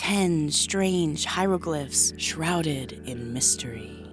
10 strange hieroglyphs shrouded in mystery.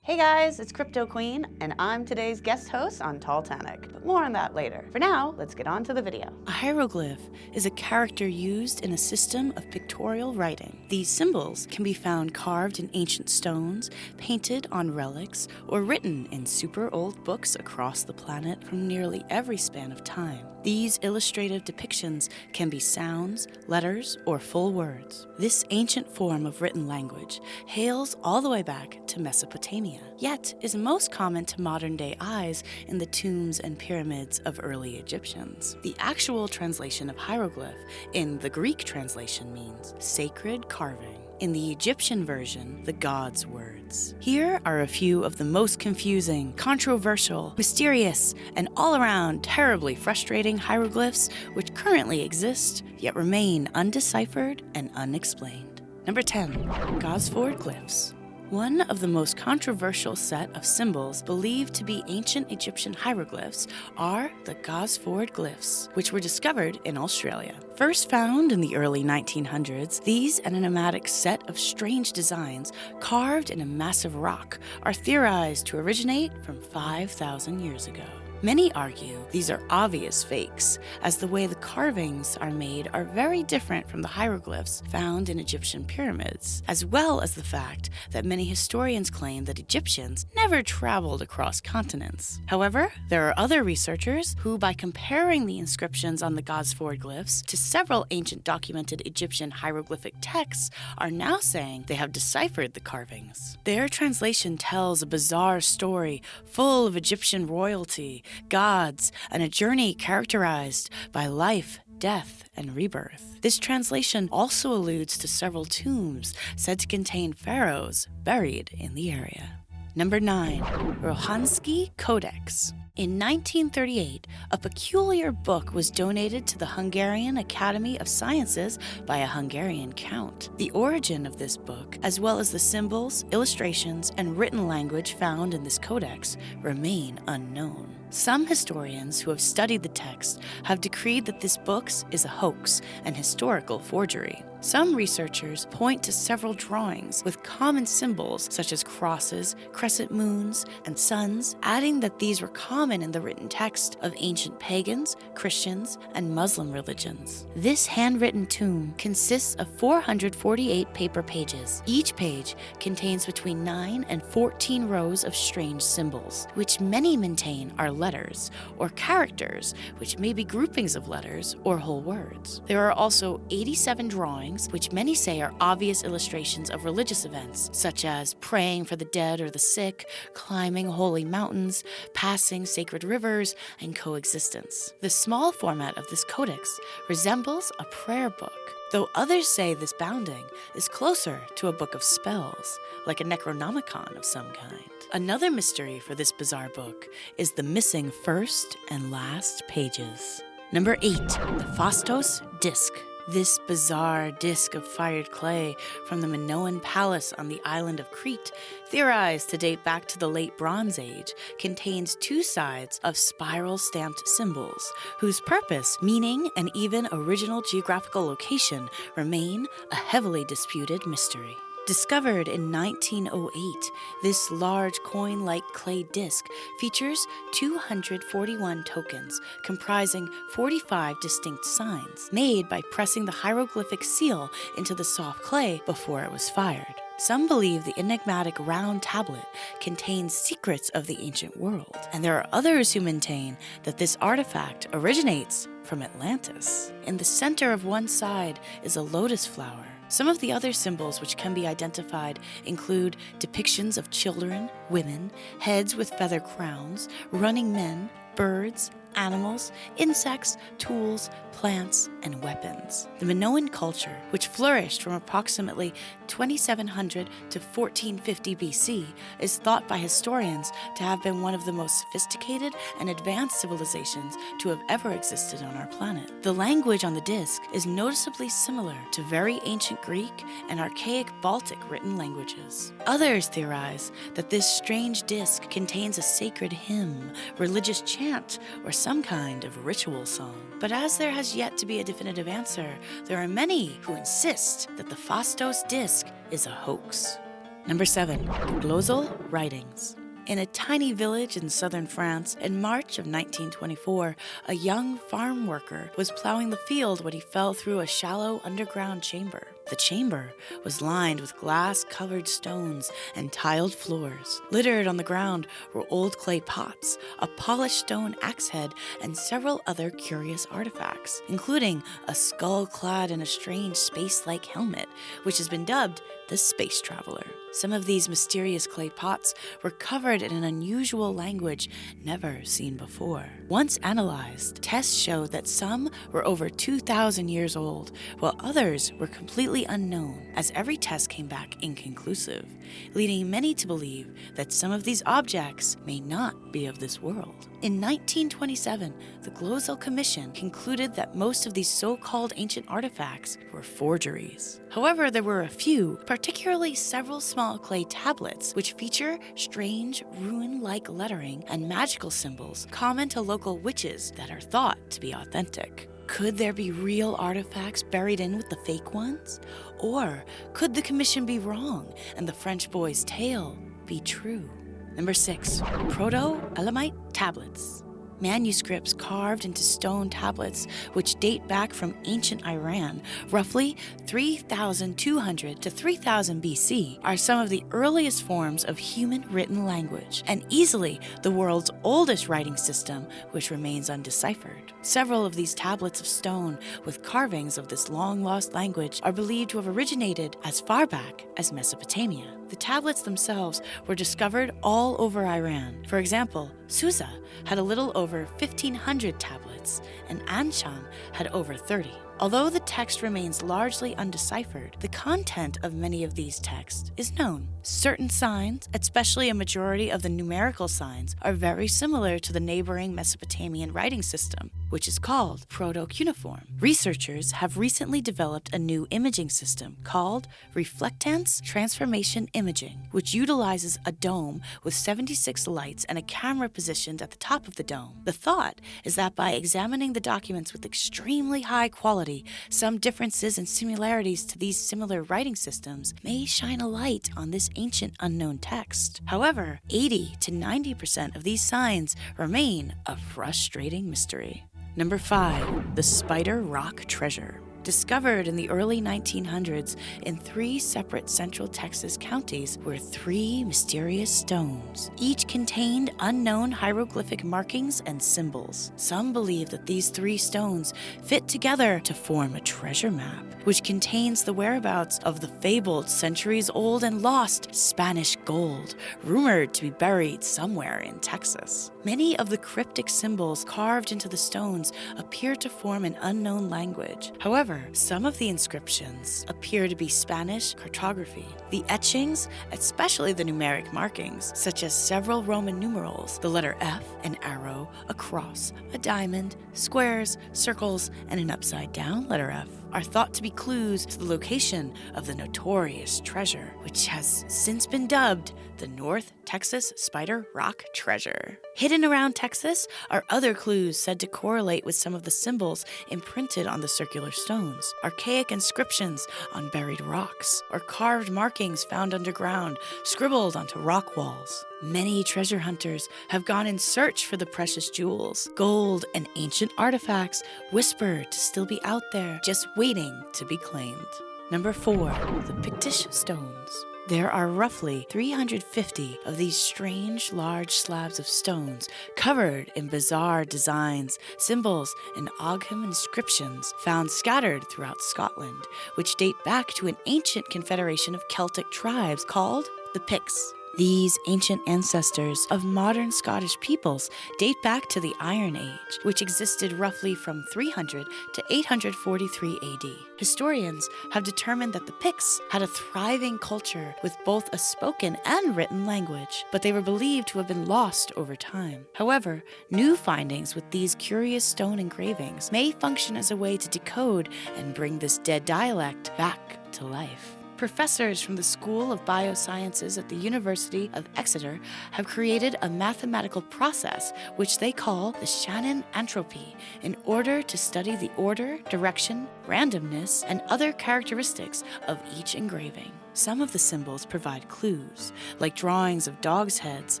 Hey guys, it's Crypto Queen, and I'm today's guest host on Titanic, but more on that later. For now, let's get on to the video. A hieroglyph is a character used in a system of pictorial writing. These symbols can be found carved in ancient stones, painted on relics, or written in super old books across the planet from nearly every span of time. These illustrative depictions can be sounds, letters, or full words. This ancient form of written language hails all the way back to Mesopotamia, yet is most common to modern-day eyes in the tombs and pyramids of early Egyptians. The actual translation of hieroglyph in the Greek translation means sacred carving. In the Egyptian version, the gods' words. Here are a few of the most confusing, controversial, mysterious, and all-around terribly frustrating hieroglyphs which currently exist, yet remain undeciphered and unexplained. Number 10. Glozell Glyphs. One of the most controversial set of symbols believed to be ancient Egyptian hieroglyphs are the Glozell Glyphs, which were discovered in Australia. First found in the early 1900s, these enigmatic set of strange designs carved in a massive rock are theorized to originate from 5,000 years ago. Many argue these are obvious fakes, as the way the carvings are made are very different from the hieroglyphs found in Egyptian pyramids, as well as the fact that many historians claim that Egyptians never traveled across continents. However, there are other researchers who, by comparing the inscriptions on the Glozell glyphs to several ancient documented Egyptian hieroglyphic texts, are now saying they have deciphered the carvings. Their translation tells a bizarre story full of Egyptian royalty, gods, and a journey characterized by life, death, and rebirth. This translation also alludes to several tombs said to contain pharaohs buried in the area. Number 9. Rongorongo Codex. In 1938, a peculiar book was donated to the Hungarian Academy of Sciences by a Hungarian count. The origin of this book, as well as the symbols, illustrations, and written language found in this codex, remain unknown. Some historians who have studied the text have decreed that this book is a hoax and historical forgery. Some researchers point to several drawings with common symbols such as crosses, crescent moons, and suns, adding that these were common in the written text of ancient pagans, Christians, and Muslim religions. This handwritten tomb consists of 448 paper pages. Each page contains between 9 and 14 rows of strange symbols, which many maintain are letters, or characters, which may be groupings of letters or whole words. There are also 87 drawings, which many say are obvious illustrations of religious events, such as praying for the dead or the sick, climbing holy mountains, passing sacred rivers, and coexistence. The small format of this codex resembles a prayer book, though others say this bounding is closer to a book of spells, like a Necronomicon of some kind. Another mystery for this bizarre book is the missing first and last pages. Number 8. The Faustos disc. This bizarre disc of fired clay from the Minoan palace on the island of Crete, theorized to date back to the late Bronze Age, contains two sides of spiral-stamped symbols, whose purpose, meaning, and even original geographical location remain a heavily disputed mystery. Discovered in 1908, this large coin-like clay disc features 241 tokens comprising 45 distinct signs, made by pressing the hieroglyphic seal into the soft clay before it was fired. Some believe the enigmatic round tablet contains secrets of the ancient world, and there are others who maintain that this artifact originates from Atlantis. In the center of one side is a lotus flower. Some of the other symbols which can be identified include depictions of children, women, heads with feather crowns, running men, birds, animals, insects, tools, plants, and weapons. The Minoan culture, which flourished from approximately 2700 to 1450 BC, is thought by historians to have been one of the most sophisticated and advanced civilizations to have ever existed on our planet. The language on the disc is noticeably similar to very ancient Greek and archaic Baltic written languages. Others theorize that this strange disc contains a sacred hymn, religious chant, or some kind of ritual song. But as there has yet to be a definitive answer, there are many who insist that the Faustos disc is a hoax. Number 7. Glozell writings. In a tiny village in southern France, in March of 1924, a young farm worker was plowing the field when he fell through a shallow underground chamber. The chamber was lined with glass-covered stones and tiled floors. Littered on the ground were old clay pots, a polished stone axe head, and several other curious artifacts, including a skull clad in a strange space-like helmet, which has been dubbed the Space Traveler. Some of these mysterious clay pots were covered in an unusual language never seen before. Once analyzed, tests showed that some were over 2,000 years old, while others were completely unknown, as every test came back inconclusive, leading many to believe that some of these objects may not be of this world. In 1927, the Glozell Commission concluded that most of these so-called ancient artifacts were forgeries. However, there were a few, particularly several small clay tablets, which feature strange, rune-like lettering and magical symbols common to local witches that are thought to be authentic. Could there be real artifacts buried in with the fake ones? Or could the commission be wrong and the French boy's tale be true? Number 6. Proto Elamite tablets. Manuscripts carved into stone tablets which date back from ancient Iran, roughly 3,200 to 3,000 BC, are some of the earliest forms of human written language, and easily the world's oldest writing system, which remains undeciphered. Several of these tablets of stone with carvings of this long-lost language are believed to have originated as far back as Mesopotamia. The tablets themselves were discovered all over Iran. For example, Susa had a little over 1,500 tablets, and Anshan had over 30. Although the text remains largely undeciphered, the content of many of these texts is known. Certain signs, especially a majority of the numerical signs, are very similar to the neighboring Mesopotamian writing system, which is called Proto-cuneiform. Researchers have recently developed a new imaging system called reflectance transformation imaging, which utilizes a dome with 76 lights and a camera positioned at the top of the dome. The thought is that by examining the documents with extremely high quality, some differences and similarities to these similar writing systems may shine a light on this ancient unknown text. However, 80 to 90% of these signs remain a frustrating mystery. Number 5. The Spider Rock Treasure. Discovered in the early 1900s in 3 separate central Texas counties were 3 mysterious stones. Each contained unknown hieroglyphic markings and symbols. Some believe that these 3 stones fit together to form a treasure map, which contains the whereabouts of the fabled centuries-old and lost Spanish gold, rumored to be buried somewhere in Texas. Many of the cryptic symbols carved into the stones appear to form an unknown language. However, some of the inscriptions appear to be Spanish cartography. The etchings, especially the numeric markings, such as several Roman numerals, the letter F, an arrow, a cross, a diamond, squares, circles, and an upside-down letter F, are thought to be clues to the location of the notorious treasure, which has since been dubbed the North Texas Spider Rock Treasure. Hidden around Texas are other clues said to correlate with some of the symbols imprinted on the circular stones, archaic inscriptions on buried rocks, or carved markings found underground, scribbled onto rock walls. Many treasure hunters have gone in search for the precious jewels. Gold and ancient artifacts whisper to still be out there, just waiting to be claimed. Number 4. The Pictish Stones. There are roughly 350 of these strange, large slabs of stones covered in bizarre designs, symbols, and Ogham inscriptions found scattered throughout Scotland, which date back to an ancient confederation of Celtic tribes called the Picts. These ancient ancestors of modern Scottish peoples date back to the Iron Age, which existed roughly from 300 to 843 AD. Historians have determined that the Picts had a thriving culture with both a spoken and written language, but they were believed to have been lost over time. However, new findings with these curious stone engravings may function as a way to decode and bring this dead dialect back to life. Professors from the School of Biosciences at the University of Exeter have created a mathematical process which they call the Shannon entropy in order to study the order, direction, randomness, and other characteristics of each engraving. Some of the symbols provide clues, like drawings of dogs' heads,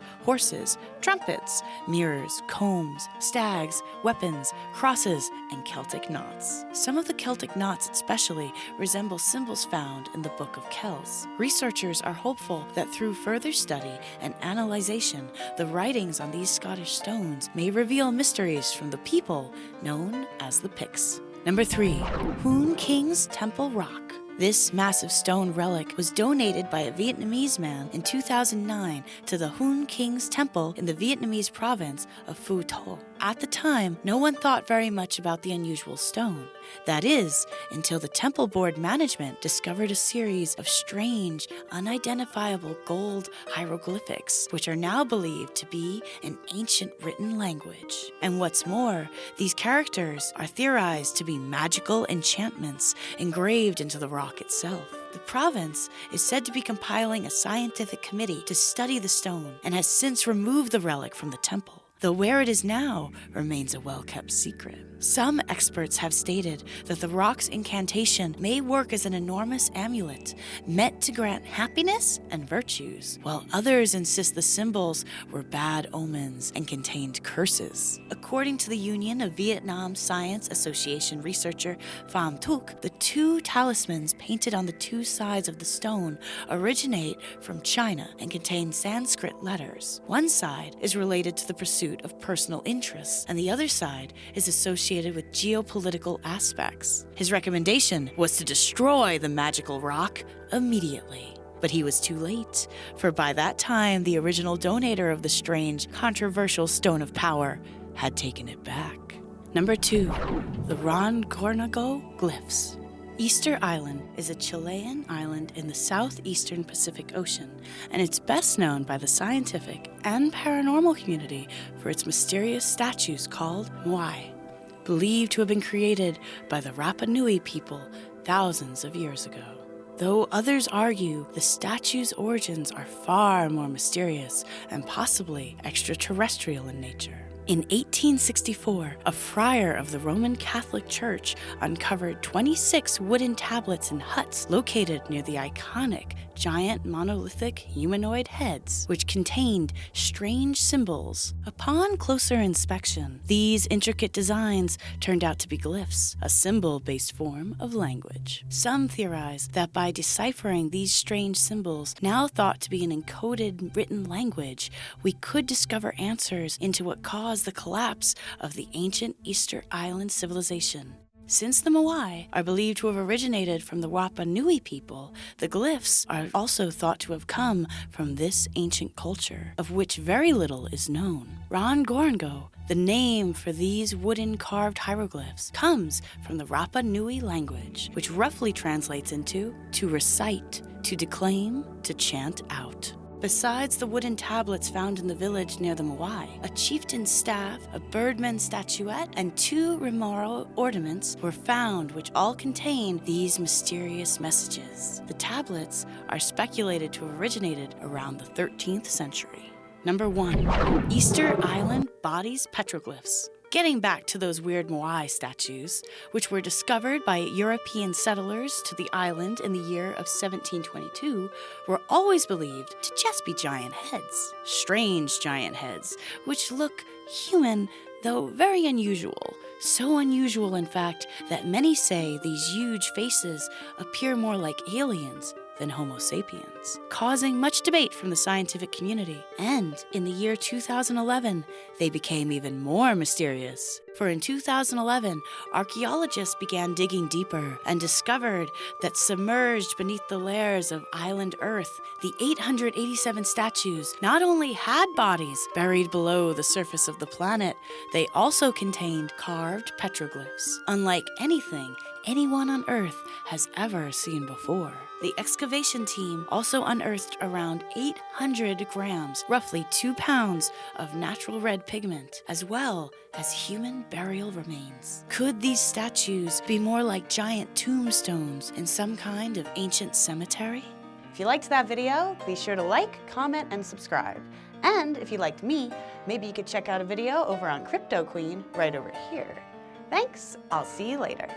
horses, trumpets, mirrors, combs, stags, weapons, crosses, and Celtic knots. Some of the Celtic knots especially resemble symbols found in the Book of Kells. Researchers are hopeful that through further study and analyzation, the writings on these Scottish stones may reveal mysteries from the people known as the Picts. Number 3. Hoon King's Temple Rock. This massive stone relic was donated by a Vietnamese man in 2009 to the Hoon King's Temple in the Vietnamese province of Phu Tho. At the time, no one thought very much about the unusual stone. That is, until the temple board management discovered a series of strange, unidentifiable gold hieroglyphics, which are now believed to be an ancient written language. And what's more, these characters are theorized to be magical enchantments engraved into the rock itself. The province is said to be compiling a scientific committee to study the stone and has since removed the relic from the temple, though where it is now remains a well-kept secret. Some experts have stated that the rock's incantation may work as an enormous amulet meant to grant happiness and virtues, while others insist the symbols were bad omens and contained curses. According to the Union of Vietnam Science Association researcher Pham Thuc, the two talismans painted on the two sides of the stone originate from China and contain Sanskrit letters. One side is related to the pursuit of personal interests, and the other side is associated with geopolitical aspects. His recommendation was to destroy the magical rock immediately. But he was too late, for by that time the original donator of the strange, controversial Stone of Power had taken it back. Number 2. The Rongorongo Glyphs. Easter Island is a Chilean island in the southeastern Pacific Ocean, and it's best known by the scientific and paranormal community for its mysterious statues called moai, believed to have been created by the Rapa Nui people thousands of years ago. Though others argue the statues' origins are far more mysterious and possibly extraterrestrial in nature. In 1864, a friar of the Roman Catholic Church uncovered 26 wooden tablets and huts located near the iconic giant monolithic humanoid heads, which contained strange symbols. Upon closer inspection, these intricate designs turned out to be glyphs, a symbol-based form of language. Some theorize that by deciphering these strange symbols, now thought to be an encoded written language, we could discover answers into what caused the collapse of the ancient Easter Island civilization. Since the moai are believed to have originated from the Rapa Nui people, the glyphs are also thought to have come from this ancient culture, of which very little is known. Rongorongo, the name for these wooden carved hieroglyphs, comes from the Rapa Nui language, which roughly translates into to recite, to declaim, to chant out. Besides the wooden tablets found in the village near the moai, a chieftain's staff, a birdman statuette, and 2 Remoro ornaments were found, which all contain these mysterious messages. The tablets are speculated to have originated around the 13th century. Number 1. Easter Island Bodies Petroglyphs. Getting back to those weird moai statues, which were discovered by European settlers to the island in the year of 1722, were always believed to just be giant heads. Strange giant heads, which look human, though very unusual. So unusual, in fact, that many say these huge faces appear more like aliens than Homo sapiens, causing much debate from the scientific community. And in the year 2011, they became even more mysterious. For in 2011, archaeologists began digging deeper and discovered that submerged beneath the layers of island earth, the 887 statues not only had bodies buried below the surface of the planet, they also contained carved petroglyphs, unlike anything anyone on Earth has ever seen before. The excavation team also unearthed around 800 grams, roughly 2 pounds, of natural red pigment, as well as human burial remains. Could these statues be more like giant tombstones in some kind of ancient cemetery? If you liked that video, be sure to like, comment, and subscribe. And if you liked me, maybe you could check out a video over on Crypto Queen right over here. Thanks, I'll see you later.